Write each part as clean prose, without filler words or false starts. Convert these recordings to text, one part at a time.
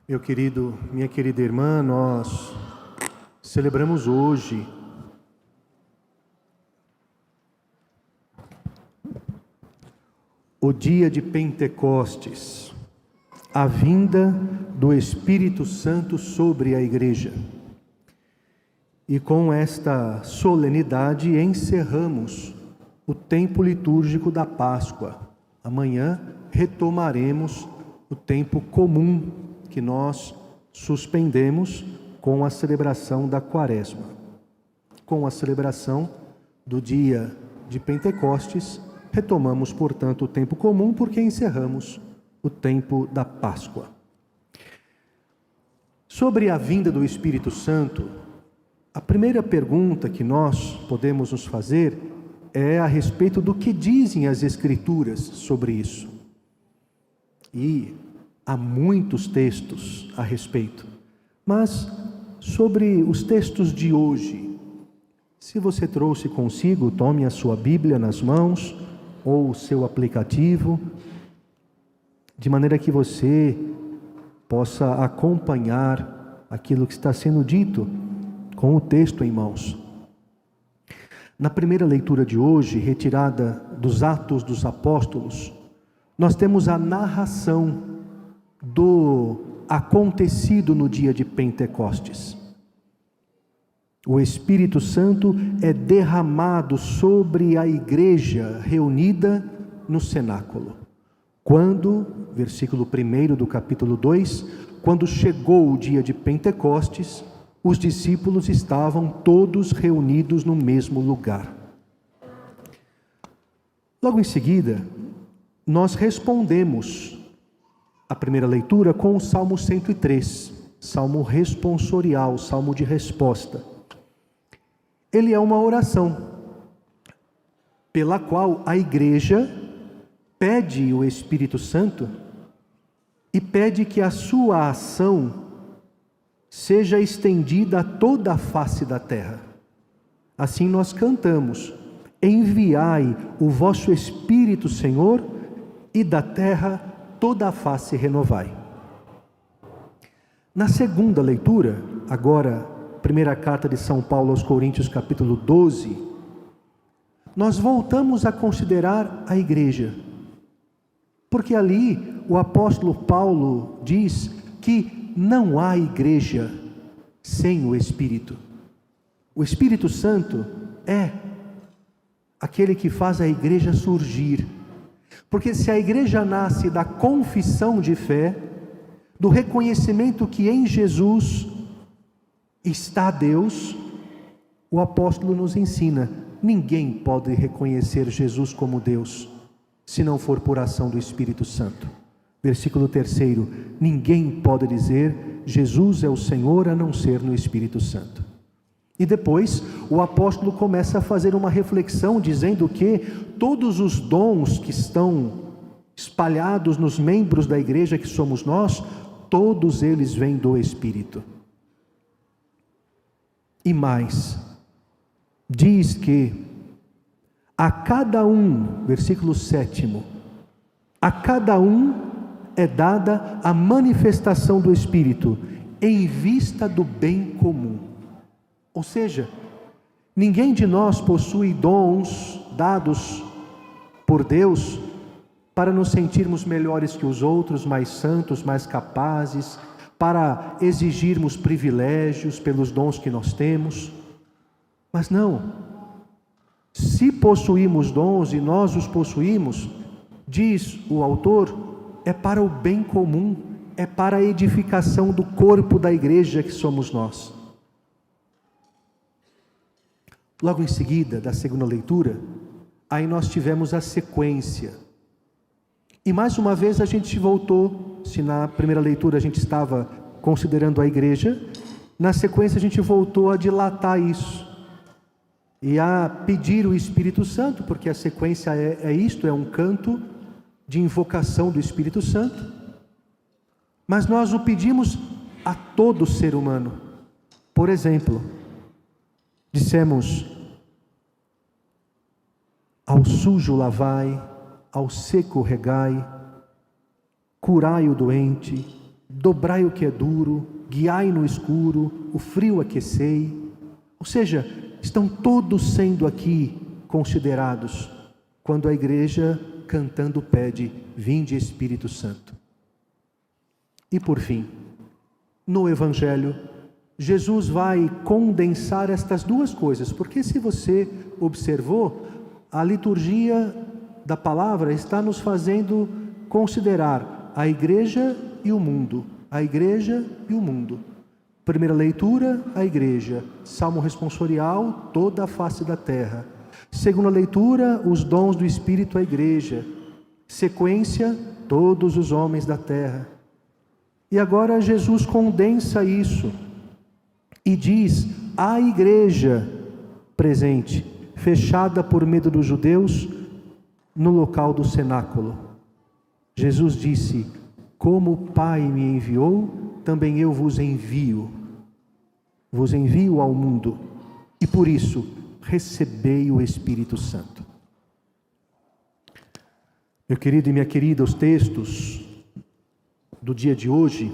Meu querido, minha querida irmã, nós celebramos hoje o dia de Pentecostes, a vinda do Espírito Santo sobre a igreja. E com esta solenidade encerramos o tempo litúrgico da Páscoa. Amanhã retomaremos o tempo comum que nós suspendemos com a celebração da Quaresma. Com a celebração do dia de Pentecostes, retomamos, portanto, o tempo comum, porque encerramos o tempo da Páscoa. Sobre a vinda do Espírito Santo, a primeira pergunta que nós podemos nos fazer é a respeito do que dizem as Escrituras sobre isso. E há muitos textos a respeito, mas sobre os textos de hoje, se você trouxe consigo, tome a sua Bíblia nas mãos ou o seu aplicativo, de maneira que você possa acompanhar aquilo que está sendo dito com o texto em mãos. Na primeira leitura de hoje, retirada dos Atos dos Apóstolos, nós temos a narração do acontecido no dia de Pentecostes. O Espírito Santo é derramado sobre a igreja reunida no cenáculo. Quando, versículo 1 do capítulo 2, quando chegou o dia de Pentecostes, os discípulos estavam todos reunidos no mesmo lugar. Logo em seguida, nós respondemos a primeira leitura com o Salmo 103, Salmo responsorial, Salmo de resposta. Ele é uma oração pela qual a igreja pede o Espírito Santo e pede que a sua ação seja estendida a toda a face da terra. Assim nós cantamos: enviai o vosso Espírito, Senhor, e da terra toda a face renovai. Na segunda leitura, agora, primeira carta de São Paulo aos Coríntios, capítulo 12, nós voltamos a considerar a igreja, porque ali o apóstolo Paulo diz que não há igreja sem o Espírito. O Espírito Santo é aquele que faz a igreja surgir. Porque se a igreja nasce da confissão de fé, do reconhecimento que em Jesus está Deus, o apóstolo nos ensina: ninguém pode reconhecer Jesus como Deus, se não for por ação do Espírito Santo. Versículo 3, ninguém pode dizer Jesus é o Senhor a não ser no Espírito Santo. E depois o apóstolo começa a fazer uma reflexão dizendo que todos os dons que estão espalhados nos membros da igreja que somos nós, todos eles vêm do Espírito. E mais, diz que a cada um, versículo 7, a cada um é dada a manifestação do Espírito em vista do bem comum. Ou seja, ninguém de nós possui dons dados por Deus para nos sentirmos melhores que os outros, mais santos, mais capazes, para exigirmos privilégios pelos dons que nós temos. Mas não, se possuímos dons e nós os possuímos, diz o autor, é para o bem comum, é para a edificação do corpo da igreja que somos nós. Logo em seguida, da segunda leitura, aí nós tivemos a sequência. E mais uma vez a gente voltou, se na primeira leitura a gente estava considerando a igreja, na sequência a gente voltou a dilatar isso. E a pedir o Espírito Santo, porque a sequência é isto, é um canto de invocação do Espírito Santo. Mas nós o pedimos a todo ser humano. Por exemplo, dissemos: ao sujo lavai, ao seco regai, curai o doente, dobrai o que é duro, guiai no escuro, o frio aquecei. Ou seja, estão todos sendo aqui considerados quando a igreja cantando pede: vinde Espírito Santo. E por fim, no Evangelho, Jesus vai condensar estas duas coisas, porque se você observou, a liturgia da palavra está nos fazendo considerar a igreja e o mundo, a igreja e o mundo. Primeira leitura, a igreja. Salmo responsorial, toda a face da terra. Segunda leitura, os dons do Espírito à igreja. Sequência, todos os homens da terra. E agora Jesus condensa isso e diz: a igreja presente, fechada por medo dos judeus, no local do cenáculo. Jesus disse: como o Pai me enviou, também eu vos envio ao mundo, e por isso recebei o Espírito Santo. Meu querido e minha querida, os textos do dia de hoje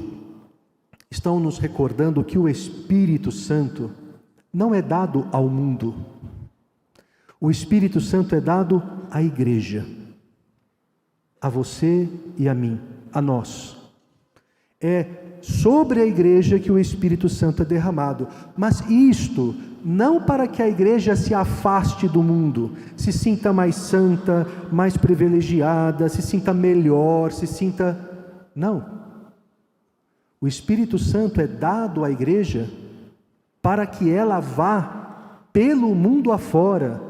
estão nos recordando que o Espírito Santo não é dado ao mundo. O Espírito Santo é dado à igreja, a você e a mim, a nós. É sobre a igreja que o Espírito Santo é derramado, mas isto não para que a igreja se afaste do mundo, se sinta mais santa, mais privilegiada, se sinta melhor, Não. O Espírito Santo é dado à igreja para que ela vá pelo mundo afora,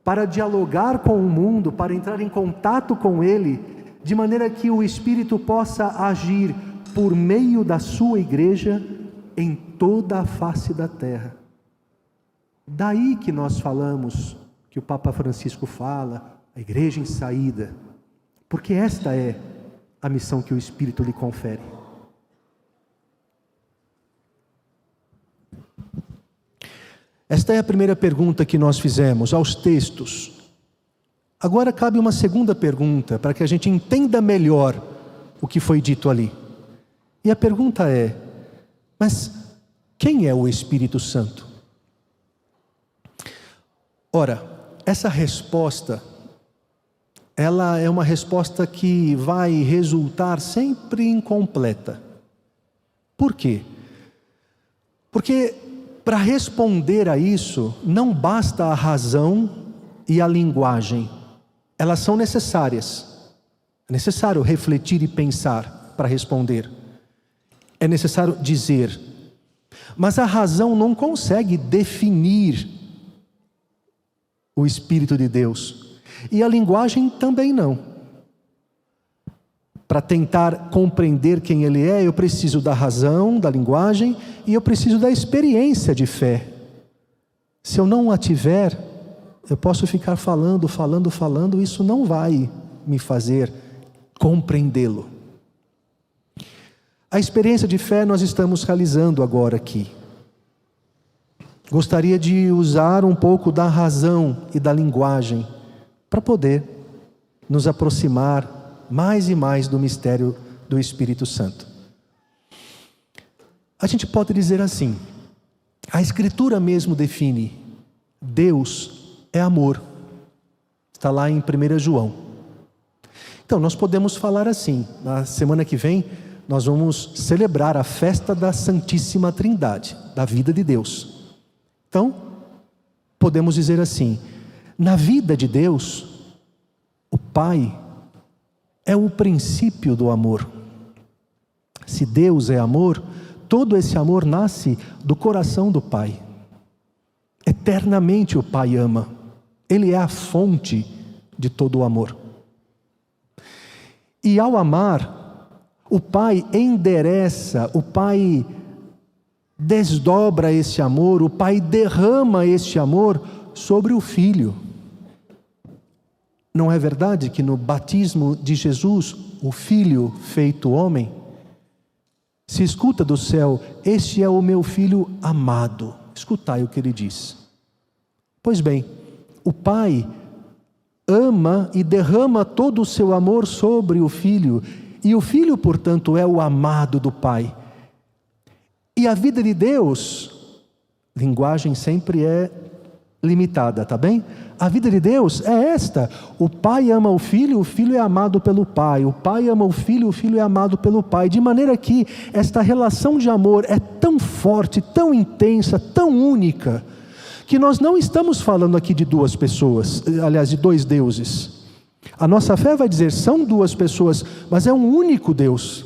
para dialogar com o mundo, para entrar em contato com ele, de maneira que o Espírito possa agir por meio da sua igreja em toda a face da terra. Daí que nós falamos, que o Papa Francisco fala, a igreja em saída, porque esta é a missão que o Espírito lhe confere. Esta é a primeira pergunta que nós fizemos aos textos. Agora cabe uma segunda pergunta, para que a gente entenda melhor o que foi dito ali. E a pergunta é: mas quem é o Espírito Santo? Ora, essa resposta, ela é uma resposta que vai resultar sempre incompleta. Por quê? Porque para responder a isso, não basta a razão e a linguagem. Elas são necessárias. É necessário refletir e pensar para responder. É necessário dizer. Mas a razão não consegue definir o Espírito de Deus. E a linguagem também não. Para tentar compreender quem Ele é, eu preciso da razão, da linguagem, e eu preciso da experiência de fé. Se eu não a tiver, eu posso ficar falando, isso não vai me fazer compreendê-lo. A experiência de fé nós estamos realizando agora aqui. Gostaria de usar um pouco da razão e da linguagem para poder nos aproximar mais e mais do mistério do Espírito Santo. A gente pode dizer assim: a Escritura mesmo define: Deus é amor. Está lá em 1 João. Então nós podemos falar assim: na semana que vem nós vamos celebrar a festa da Santíssima Trindade, da vida de Deus. Então podemos dizer assim: na vida de Deus, o Pai é o princípio do amor. Se Deus é amor, todo esse amor nasce do coração do Pai. Eternamente o Pai ama. Ele é a fonte de todo o amor. E ao amar, o Pai endereça, o Pai desdobra esse amor, o Pai derrama este amor sobre o Filho. Não é verdade que no batismo de Jesus, o Filho feito homem, se escuta do céu: este é o meu Filho amado. Escutai o que ele diz. Pois bem, o Pai ama e derrama todo o seu amor sobre o Filho, e o Filho, portanto, é o amado do Pai. E a vida de Deus, linguagem sempre é limitada, tá bem? A vida de Deus é esta: o Pai ama o Filho é amado pelo Pai, o Pai ama o Filho é amado pelo Pai, de maneira que esta relação de amor é tão forte, tão intensa, tão única, que nós não estamos falando aqui de duas pessoas, aliás, de dois deuses. A nossa fé vai dizer, são duas pessoas, mas é um único Deus.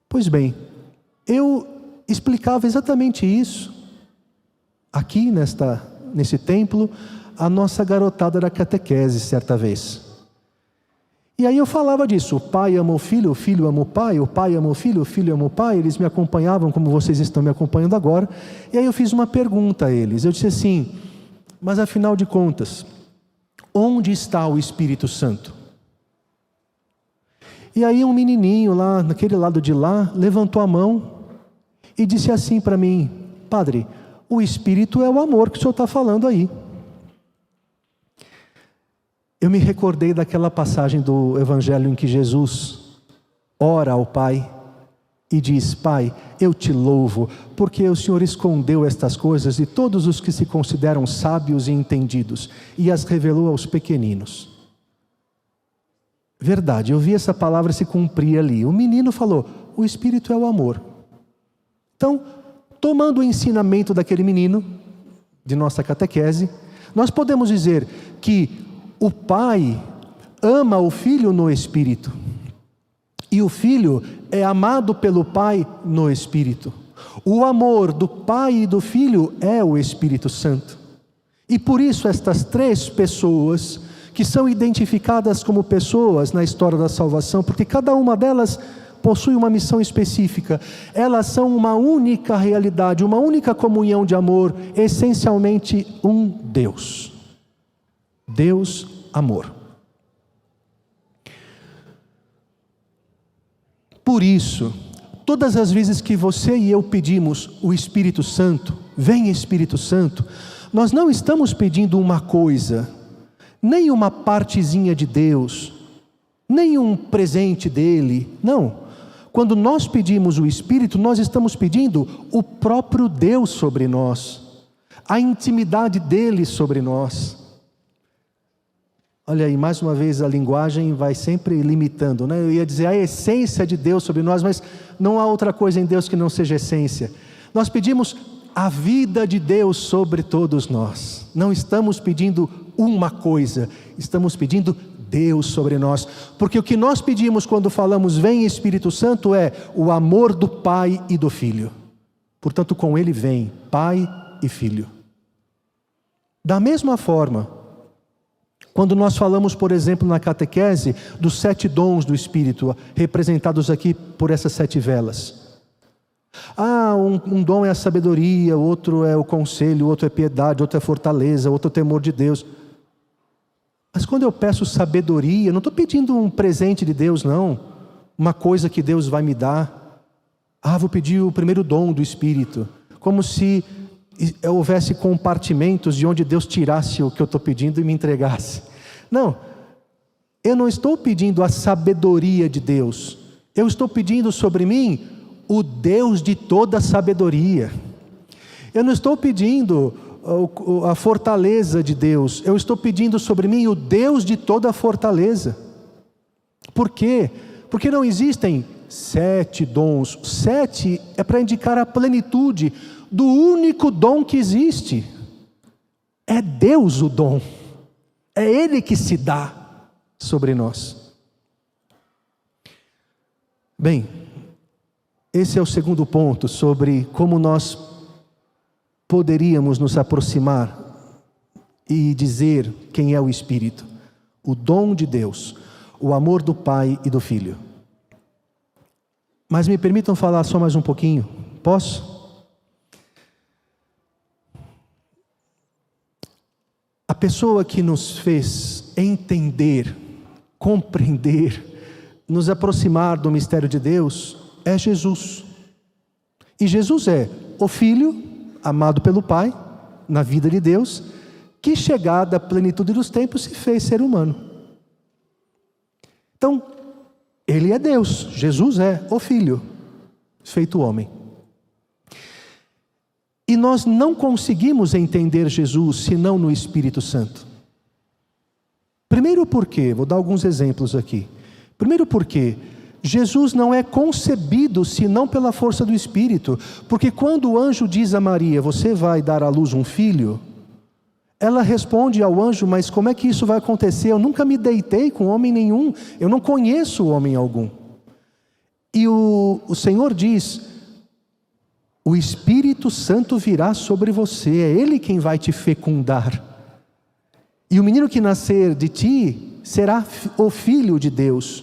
Pois bem, eu explicava exatamente isso aqui nesse templo, a nossa garotada da catequese certa vez. E aí eu falava disso: o pai ama o filho ama o pai ama o filho ama o pai. Eles me acompanhavam como vocês estão me acompanhando agora. E aí eu fiz uma pergunta a eles. Eu disse assim: mas afinal de contas, onde está o Espírito Santo? E aí um menininho lá, naquele lado de lá, levantou a mão e disse assim para mim: padre, o Espírito é o amor que o senhor está falando aí. Eu me recordei daquela passagem do Evangelho em que Jesus ora ao Pai e diz: Pai, eu te louvo, porque o Senhor escondeu estas coisas de todos os que se consideram sábios e entendidos, e as revelou aos pequeninos. Verdade, eu vi essa palavra se cumprir ali. O menino falou: o Espírito é o amor. Então, tomando o ensinamento daquele menino, de nossa catequese, nós podemos dizer que o Pai ama o Filho no Espírito, e o Filho é amado pelo Pai no Espírito. O amor do Pai e do Filho é o Espírito Santo. E por isso estas três pessoas, que são identificadas como pessoas na história da salvação, porque cada uma delas possui uma missão específica, elas são uma única realidade, uma única comunhão de amor, essencialmente um Deus. Deus, amor. Por isso, todas as vezes que você e eu pedimos o Espírito Santo, vem Espírito Santo, nós não estamos pedindo uma coisa, nem uma partezinha de Deus, nem um presente dele, não. Quando nós pedimos o Espírito, nós estamos pedindo o próprio Deus sobre nós, a intimidade dele sobre nós. Olha aí, mais uma vez a linguagem vai sempre limitando, né? Eu ia dizer a essência de Deus sobre nós, mas não há outra coisa em Deus que não seja essência. Nós pedimos a vida de Deus sobre todos nós. Não estamos pedindo uma coisa, estamos pedindo Deus sobre nós, porque o que nós pedimos quando falamos vem Espírito Santo é o amor do Pai e do Filho. Portanto, com ele vem Pai e Filho. Da mesma forma, quando nós falamos, por exemplo, na catequese dos 7 dons do Espírito, representados aqui por essas 7 velas. Um dom é a sabedoria, outro é o conselho, outro é piedade, outro é fortaleza, outro é o temor de Deus. Mas quando eu peço sabedoria, não estou pedindo um presente de Deus, não. Uma coisa que Deus vai me dar. Vou pedir o primeiro dom do Espírito. Como se houvesse compartimentos de onde Deus tirasse o que eu estou pedindo e me entregasse. Não. Eu não estou pedindo a sabedoria de Deus. Eu estou pedindo sobre mim o Deus de toda sabedoria. Eu não estou pedindo a fortaleza de Deus, eu estou pedindo sobre mim o Deus de toda a fortaleza. Por quê? Porque não existem 7 dons. 7 é para indicar a plenitude do único dom que existe. É Deus o dom, é Ele que se dá sobre nós. Bem, esse é o segundo ponto sobre como nós poderíamos nos aproximar e dizer quem é o Espírito. O dom de Deus, o amor do Pai e do Filho. Mas me permitam falar só mais um pouquinho, posso? A pessoa que nos fez entender, compreender, nos aproximar do mistério de Deus é Jesus. E Jesus é o Filho amado pelo Pai, na vida de Deus, que chegada à plenitude dos tempos se fez ser humano. Então, Ele é Deus, Jesus é o Filho, feito homem. E nós não conseguimos entender Jesus senão no Espírito Santo. Primeiro porque, vou dar alguns exemplos aqui. Primeiro porque Jesus não é concebido senão pela força do Espírito. Porque quando o anjo diz a Maria, você vai dar à luz um filho, ela responde ao anjo, mas como é que isso vai acontecer? Eu nunca me deitei com homem nenhum, eu não conheço homem algum. E o Senhor diz, o Espírito Santo virá sobre você, é Ele quem vai te fecundar. E o menino que nascer de ti será o Filho de Deus.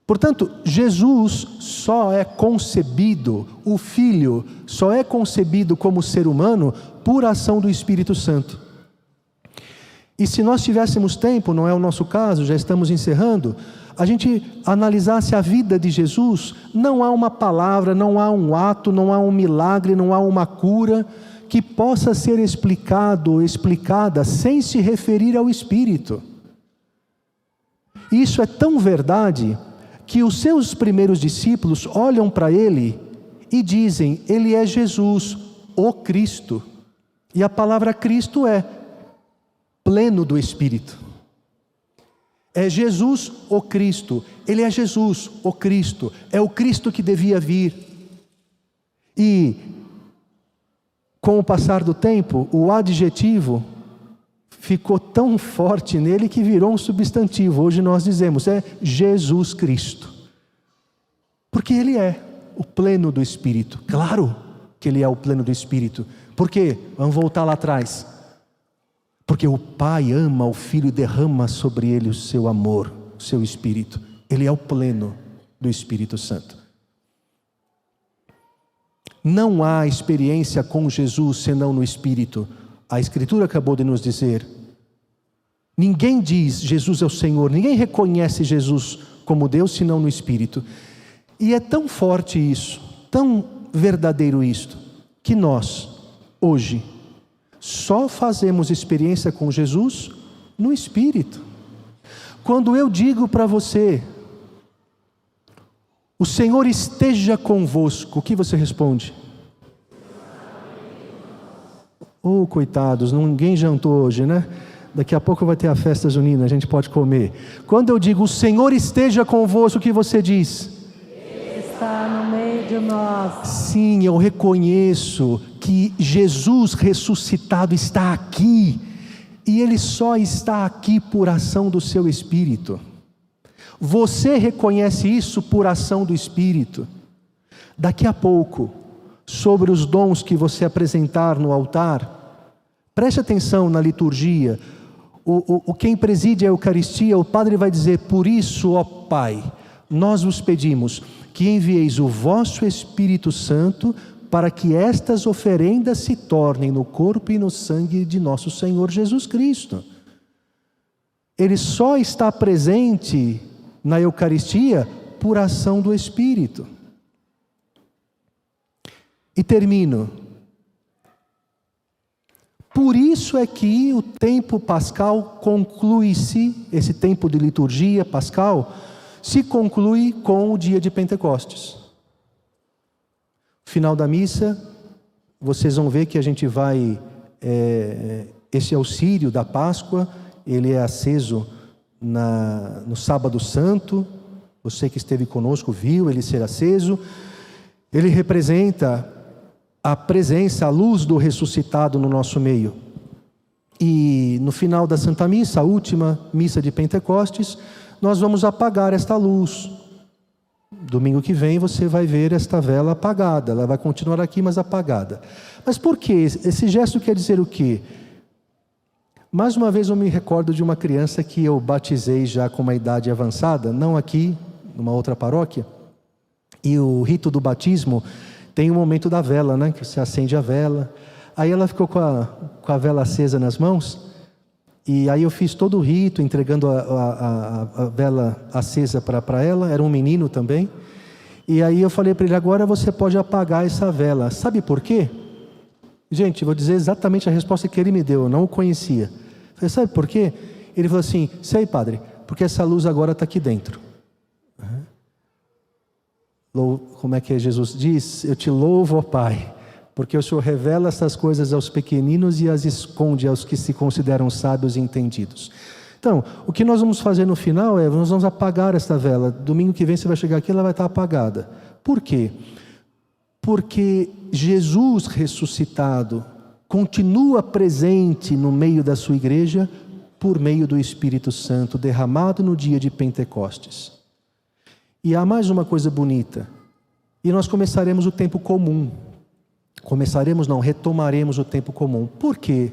Portanto, Jesus só é concebido, o Filho só é concebido como ser humano por ação do Espírito Santo. E se nós tivéssemos tempo, não é o nosso caso, já estamos encerrando, a gente analisasse a vida de Jesus, não há uma palavra, não há um ato, não há um milagre, não há uma cura que possa ser explicado ou explicada sem se referir ao Espírito. Isso é tão verdade que os seus primeiros discípulos olham para ele e dizem, ele é Jesus, o Cristo. E a palavra Cristo é pleno do Espírito. É Jesus, o Cristo. Ele é Jesus, o Cristo. É o Cristo que devia vir. E com o passar do tempo, o adjetivo ficou tão forte nele que virou um substantivo. Hoje nós dizemos, é Jesus Cristo. Porque Ele é o pleno do Espírito. Claro que Ele é o pleno do Espírito. Por quê? Vamos voltar lá atrás. Porque o Pai ama o Filho e derrama sobre Ele o seu amor, o seu Espírito. Ele é o pleno do Espírito Santo. Não há experiência com Jesus senão no Espírito. A Escritura acabou de nos dizer. Ninguém diz Jesus é o Senhor, ninguém reconhece Jesus como Deus senão no Espírito. E é tão forte isso, tão verdadeiro isto, que nós, hoje, só fazemos experiência com Jesus no Espírito. Quando eu digo para você, o Senhor esteja convosco, o que você responde? Oh, coitados, ninguém jantou hoje, né? Daqui a pouco vai ter a festa junina, a gente pode comer. Quando eu digo, o Senhor esteja convosco, o que você diz? Está no meio de nós. Sim, eu reconheço que Jesus ressuscitado está aqui. E Ele só está aqui por ação do seu Espírito. Você reconhece isso por ação do Espírito. Daqui a pouco, sobre os dons que você apresentar no altar, preste atenção na liturgia. Quem preside a Eucaristia, o Padre vai dizer, por isso, ó Pai, nós vos pedimos que envieis o vosso Espírito Santo para que estas oferendas se tornem no corpo e no sangue de nosso Senhor Jesus Cristo. Ele só está presente na Eucaristia por ação do Espírito. E termino. Por isso é que o tempo pascal conclui-se, esse tempo de liturgia pascal, se conclui com o dia de Pentecostes. Final da missa, vocês vão ver que a gente vai, esse é o círio da Páscoa, ele é aceso no sábado santo, você que esteve conosco viu ele ser aceso, ele representa a presença, a luz do ressuscitado no nosso meio. E no final da Santa Missa, a última missa de Pentecostes, nós vamos apagar esta luz. Domingo que vem você vai ver esta vela apagada, ela vai continuar aqui, mas apagada. Mas por quê? Esse gesto quer dizer o quê? Mais uma vez eu me recordo de uma criança que eu batizei já com uma idade avançada, não aqui, numa outra paróquia, e o rito do batismo tem o momento da vela, né? Que você acende a vela. Aí ela ficou com a vela acesa nas mãos, e aí eu fiz todo o rito, entregando a vela acesa para ela, era um menino também. E aí eu falei para ele, agora você pode apagar essa vela. Sabe por quê? Gente, vou dizer exatamente a resposta que ele me deu, eu não o conhecia. Eu falei, sabe por quê? Ele falou assim, sei padre, porque essa luz agora está aqui dentro. Como é que Jesus diz? Eu te louvo, ó Pai, porque o Senhor revela essas coisas aos pequeninos e as esconde aos que se consideram sábios e entendidos. Então, o que nós vamos fazer no final é, nós vamos apagar esta vela. Domingo que vem você vai chegar aqui, ela vai estar apagada. Por quê? Porque Jesus ressuscitado continua presente no meio da sua igreja por meio do Espírito Santo derramado no dia de Pentecostes. E há mais uma coisa bonita. E nós começaremos o tempo comum. Retomaremos o tempo comum. Por quê?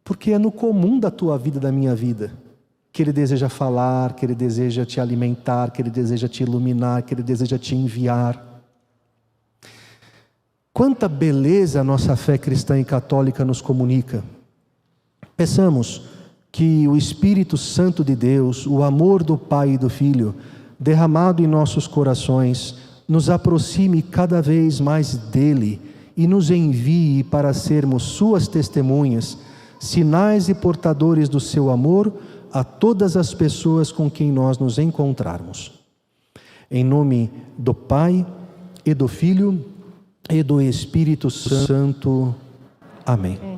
Porque é no comum da tua vida, da minha vida, que Ele deseja falar, que Ele deseja te alimentar, que Ele deseja te iluminar, que Ele deseja te enviar. Quanta beleza a nossa fé cristã e católica nos comunica. Peçamos que o Espírito Santo de Deus, o amor do Pai e do Filho, derramado em nossos corações, nos aproxime cada vez mais dEle e nos envie para sermos suas testemunhas, sinais e portadores do seu amor a todas as pessoas com quem nós nos encontrarmos. Em nome do Pai e do Filho e do Espírito Santo. Amém.